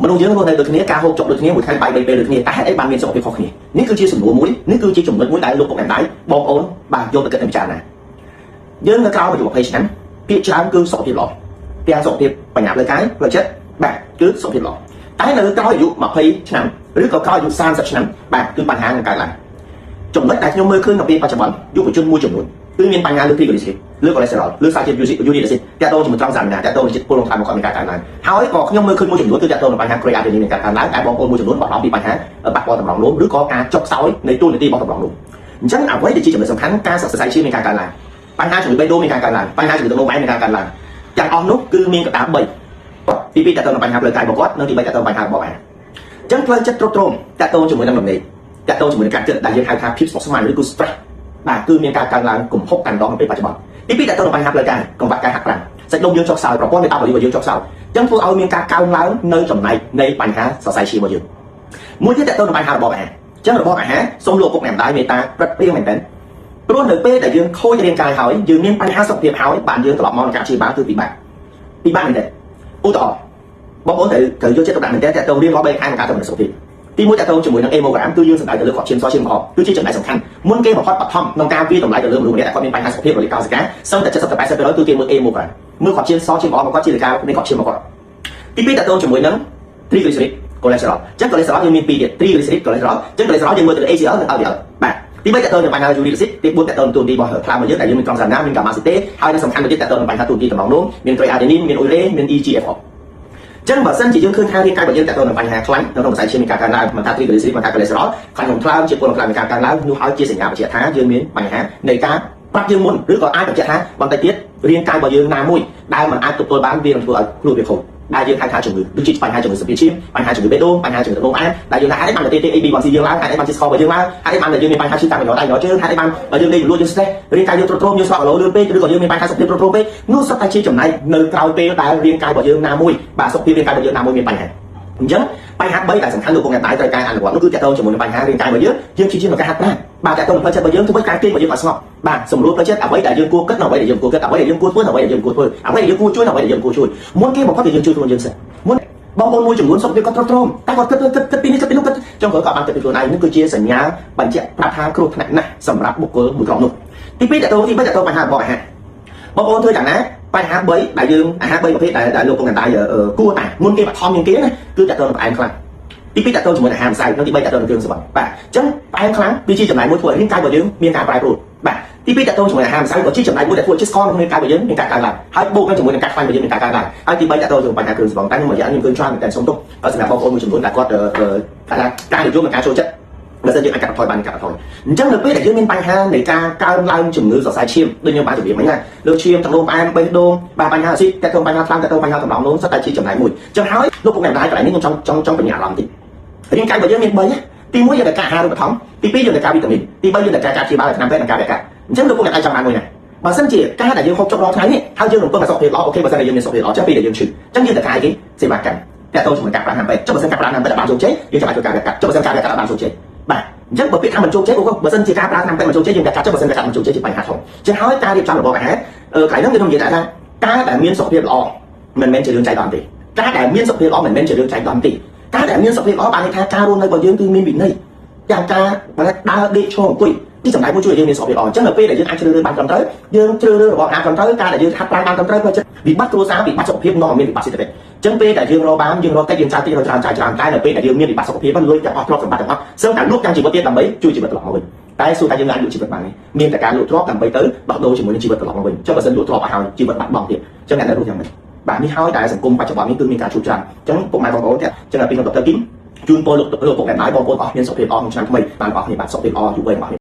មនុស្សយើងរស់នៅដូចគ្នាការហូបចុកដូចគ្នាមួយថ្ងៃបាយ3ពេលដូចគ្នាតែហេតុអីបានមានសុខភាពខុសគ្នានេះគឺជាសំណួរមួយនេះគឺជាចំណុចមួយដែលលោកពុកម្ដាយបងប្អូនបានយកទៅគិតពិចារណាយើងនៅក្រៅអាយុ20ឆ្នាំពាក្យច្រើនគឺសុខភាពល្អទាំងសុខភាពបញ្ញាផ្លូវកាយផ្លូវចិត្តបាទគឺសុខភាពល្អតែនៅក្រៅអាយុ20ឆ្នាំឬក៏ក្រៅអាយុ30ឆ្នាំបាទគឺបញ្ហានឹងកើតឡើងចំណុចដែលខ្ញុំមើលឃើញនៅពេលបច្ចុប្បន្នយុវជនមួយចំនួនគឺមានបញ្ហាលើ triglyceride លើ cholesterol លើសារជាតិ uric acid តាក់ទងជាមួយត្រង់សារណាតាក់ទងជាមួយពលរដ្ឋខាងគាត់មានការកើនឡើងហើយក៏ខ្ញុំមើលឃើញមួយចំនួនគឺតាក់ទងនឹងបញ្ហា creatinine មានការកើនឡើងតែបងប្អូនមួយចំនួនបាត់បង់ពីបញ្ហាបាត់បង់តម្រងនោមឬក៏ការចុកខ្សោយនៃទូនាទីរបស់តម្រងនោមអញ្ចឹងអ្វីដែលជាចំណុចសំខាន់ការសិក្សាឈាមមានការកើនឡើងបញ្ហាជំងឺបេះដូងមានការកើនឡើងបញ្ហាជំងឺទឹកនោមឯងមានការកើនឡើងទាំងអស់នោះគឺមានកត្តា3ទី2តាក់ទងនឹងបញ្ហាផ្លូវកាយរបស់គាត់និងទី3តាក់ទងបញ្ហារបស់អាហារអញ្ចឹងផ្លូវចិត្តទ្រុឌទ្រោមតាក់ទងជាមួយនឹងលំនៃតាក់ទងជាមួយនឹងការគិតដែលយើងហៅថាភាពស្មុគស្មាញឬក៏ stress បាទគឺមានការកើនឡើងគំហុកកាន់ដងនៅពេលបច្ចុប្បន្នទី2តាក់ទងនឹងបញ្ហាផ្លូវកាយកង្វះការហាត់ប្រាណសាច់ដុំយើងចុះខ្សោយប្រព័ន្ធមេតាបូលីករបស់យើងចុះខ្សោយអញ្ចឹងធ្វើឲ្យមានការកើនឡើងនៅចំណែកនៃបញ្ហាសរសៃឈាមរបស់យើងមួយទៀតតាក់ទងនឹងបញ្ហារបបអាហារអញ្ចឹងរបបអាហារសូមលោកពុកម្ដាយមេត្តាប្រឹកព្រៀងមែនទែនព្រោះនៅពេលដែលយើងខូចរាងកាយហើយយើងមានបញ្ហាសុខភាពហើយបានយើងត្រឡប់មកនឹងការព្យាបាលគឺពិបាកមែនទែនឧទាហរណ៍បងប្អូនត្រូវយកចិត្តទុកដាក់មែនទែនតាក់ទងរៀងរាល់3ខែក្នុងការទៅសុខភាពទី1តាក់ទងជាមួយនឹង amogram គឺយើងសំដៅទៅលើខកឈាមសឈាមល្អគឺជាចំណែកសំខាន់មុនគេបំផុតបឋមក្នុងការវាតម្លៃទៅលើមនុស្សម្នាក់ដែលគាត់មានបញ្ហាសុខភាពរលាកកោសិកាសឹងតែ70-80%គឺគេមើល amogram មើលខកឈាមសឈាមល្អមកគាត់ជាលិកានៃខកឈាមមកគាត់ទី2តាក់ទងជាមួយនឹង triglyceride cholesterol អញ្ចឹង cholesterol យើងមាន2ទៀត triglyceride cholesterol អញ្ចឹង cholesterol យើងមើលទៅលើ HDL និង LDL បាទទី3តាក់ទងនឹងបញ្ហា uric acid ទី4តាក់ទងនឹងទូនទីរបស់ខ្លាមយើងដែលយើងមានត្រង់សារណាមាន gamma acid ហើយនិងសំខាន់មួយទៀតតាក់ទងនឹងបញ្ហាទូនទីតម្រងនោមមាន creatinine មាន ure មាន EGFRចឹងបើសិនជាយើងឃើញថារាងកាយរបស់យើងតាក់ទងនឹងបញ្ហាខ្លាំងនៅក្នុងខ្សែឈាមមានការកើនឡើងមិនថា triglyceride មិនថា cholesterol ខ្លាញ់ក្នុងថ្លើមជាពលខ្លាំងមានការកើនឡើងនោះហើយជាសញ្ញាបញ្ជាក់ថាយើងមានបញ្ហានៃការប្រាប់យើងមុនឬក៏អាចបញ្ជាក់ថាបន្តិចទៀតរាងកាយរបស់យើងណាមួយដែលមិនអាចទទួលបានវានឹងធ្វើឲ្យខ្លួនវាខូចដែលយើងហៅថាជំងឺដូចជាបញ្ហាជំងឺសព្វាឈាមបញ្ហាជំងឺបេះដូងបញ្ហាជំងឺទឹកនោមឯងដែលយើងថាអាចបានទៅទី AB1C យើងឡើងអាចបានជាស្កររបស់យើងឡើងអាចបានតែយើងមានបញ្ហាឈឺតាមចំណុចដៃចំណុចជើងអាចបានបើយើងលេងលួចយើង stress រាងកាយយើងទ្រុឌទ្រោមយើងស្រកគីឡូលឿនពេកឬក៏យើងមានបញ្ហាសុខភាពទ្រុឌទ្រោមពេកនោះសុទ្ធតែជាចំណែកនៅក្រោយពេលដែលរាងកាយរបស់យើងណាមួយបាទសុខភាពរាងកាយរបស់យើងណាមួយមានបញ្ហាអញ្ចឹងបញ្ហា3ដែលសំខាន់លោកពុកម្ដាយត្រូវការអនុវត្តនោះគឺតាក់ទងជាមួយនឹងបញ្ហារាងកាយរបស់យើងព្យាយាមក្នុងការហាត់ប្រាណបាទតាក់ទងនឹងផ្លូវចិត្តរបស់យើងធ្វើឲ្យការគេងរបស់យើងអត់ស្ងប់បាទសម្រួលផ្លូវចិត្តអ្វីដែលយើងគួរគិតអ្វីដែលយើងគួរគិតអ្វីដែលយើងគួរធ្វើអ្វីដែលយើងគួរធ្វើអ្វីដែលយើងគួរជួយអ្វីដែលយើងគួរជួយមុនគេបំផុតគឺយើងជួយខ្លួនយើងសិនមុនបងប្អូនមួយចំនួនសុខភាពគាត់ទ្រុឌទ្រោមតែគាត់គិតពីនេះគិតពីនោះគិតចុងក្រោយគាត់បានគិតពីខ្លួនឯងនេះគឺជាសញ្ញាបញ្ជាក់ប្រាប់ថាគ្រោះថ្នាក់ណាស់សម្រាប់បុគ្គលមួយក្រុមនោះទី2តាក់ទងបញ្ហារបបអាហារបងប្អូនធ្វើយ៉ាងណាបញ្ហា3ដែលយើងអាហារ3ប្រភេទដែលលោកពុកម្ដាយគួរតែមុនគេបឋមជាងគេណាគឺតាក់ទងនឹងផ្អែមខ្លាំងទី2តាក់ទងជាមួយអាហារម្សៅនិងទី3តាក់ទងនឹងគ្រឿងសង្វឹងបាទអញ្ចឹងផ្អែមខ្លាំងគឺជាចំណែកមួយធ្វើឲ្យរាងកាយរបស់យើងមានការប្រែប្រួលបាទទី2តាក់ទងជាមួយអាហារម្សៅក៏ជាចំណែកមួយដែលធ្វើឲ្យជាតិស្ករក្នុងរាងកាយរបស់យើងមានការកើនឡើងហើយបូកនឹងជាមួយនឹងការខ្លាញ់របស់យើងមានការកើនឡើងហើយទី3តាក់ទងជាមួយបញ្ហាគ្រឿងសង្វឹងតែក្នុងរយៈនេះខ្ញុំឃើញច្រើនមែនតើសុំទោសសម្រាប់បងប្អូនមួយចំនួនដែលគាត់ការនិយមនិងការចូលចិត្តបើសិនយើងអាចកាត់បន្ថយបានកាត់បន្ថយអញ្ចឹងនៅពេលដែលយើងមានបញ្ហានៃការកើនឡើងជំងឺសរសៃឈាមដូចខ្ញុំបានជម្រាបមិញណាលើឈាមទឹកនោមផ្អែមបេះដូងបាទបញ្ហាអាស៊ីតតាក់ទងបញ្ហាខ្លាំងតាក់ទងបញ្ហាតម្រងនោមសុទ្ធតែជាចំណែកមួយអញ្ចឹងហើយលោកពុកម្ដាយកន្លែងនេះខ្ញុំចង់បញ្ញាអារម្មណ៍តិចរាងកាយរបស់យើងមាន3ទី1យើងត្រូវការអាហារូបត្ថម្ភទី2យើងត្រូវការវីតាមីនទី3យើងត្រូវការការព្យាបាលតាមពេទ្យនិងការវះកាត់អញ្ចឹងលោកពុកម្ដាយចង់បានមួយណាបើសិនជាការដែលយើងហូបចុករាល់ថ្ងៃនេះហើយយើងរំពឹងតែសុខភាពល្អអូខេបើសិនជាយើងមានសុខភាពល្អចាំពេលដែលយើងឈឺអញ្ចឹងយើងត្រូវការគេសេវាកម្មតាក់ទងជាមួយការប្រាំតាមពេទ្យចុះបើសិនការប្រាំតាមពេទ្យបានជោគជ័យយើងចាំបាច់ធ្វើការវះកាត់ចុះបើសិនការវះកាត់បានជោគជ័យបាទអញ្ចឹងបើពាក្យថាមិនជោគជ័យបើសិនជាការប្រើឆ្នាំពេទ្យមិនជោគជ័យយើងកាត់ចុះបើសិនកាត់មិនជោគជ័យជាបញ្ហាធំអញ្ចឹងហើយការរៀបចំរបបអាហារកន្លែងហ្នឹងខ្ញុំនិយាយថាការដែលមានសុខភាពល្អមិនមែនជារឿងចៃដន្យទេការដែលមានសុខភាពល្អមិនមែនជារឿងចៃដន្យទេការដែលមានសុខភាពល្អបានន័យថាការរស់នៅរបស់យើងគឺមានវិន័យយ៉ាងការដើរដេកឈរអង្គុយទីចំណែកមួយជួយឲ្យយើងមានសុខភាពល្អអញ្ចឹងនៅពេលដែលយើងអាចជ្រើសរើសបានត្រឹមត្រូវយើងជ្រើសរើសរបបអាហារត្រឹមត្រូវការដែលយើងហាត់ប្រាណបានត្រឹមត្រូវក៏វិបត្តិគ្រួសារវិបត្តិសុខភាពនាំឲ្យមានវិបត្តិសេដ្ឋកិច្ចអញ្ចឹងពេលដែលយើងរកបានយើងរកតិចយើងចាយតិចច្រើនតែនៅពេលដែលយើងមានវិបត្តិសុខភាពលុយទាំងអស់ទ្រព្យសម្បត្តិទាំងអស់សឹងតែលក់ទាំងជីវិតទៀតដើម្បីជួយជីវិតត្រឡប់មកវិញតែសួរតែយើងអាចលក់ជីវិតបានទេមានតែការលក់ទ្រព្យដើម្បីទៅដោះដូរជាមួយនឹងជីវិតត្រឡប់មកវិញចុះបើសិនលក់ទ្រព្យឲ្យជីវិតបាត់បង់ទៀតអញ្ចឹងអ្នកដែលរស់យ៉ាងម៉េចបាទនេះហើយដែលសង្គមបច្ចុប្បន្ននេះគឺមានការជួបច្រើនអញ្ចឹងពុកម៉ែបងប្អូនទៀតអញ្ចឹងដល់ពេលខ្ញុំដុកទ័រគីមជូនពរលោកពុកម្ដាយបងប្អូនអស់មានសុខភាពល្អក្នុងឆ្នាំថ្មីបានអស់គ្នាបាទសុខភាពល្អយូរវែងអស់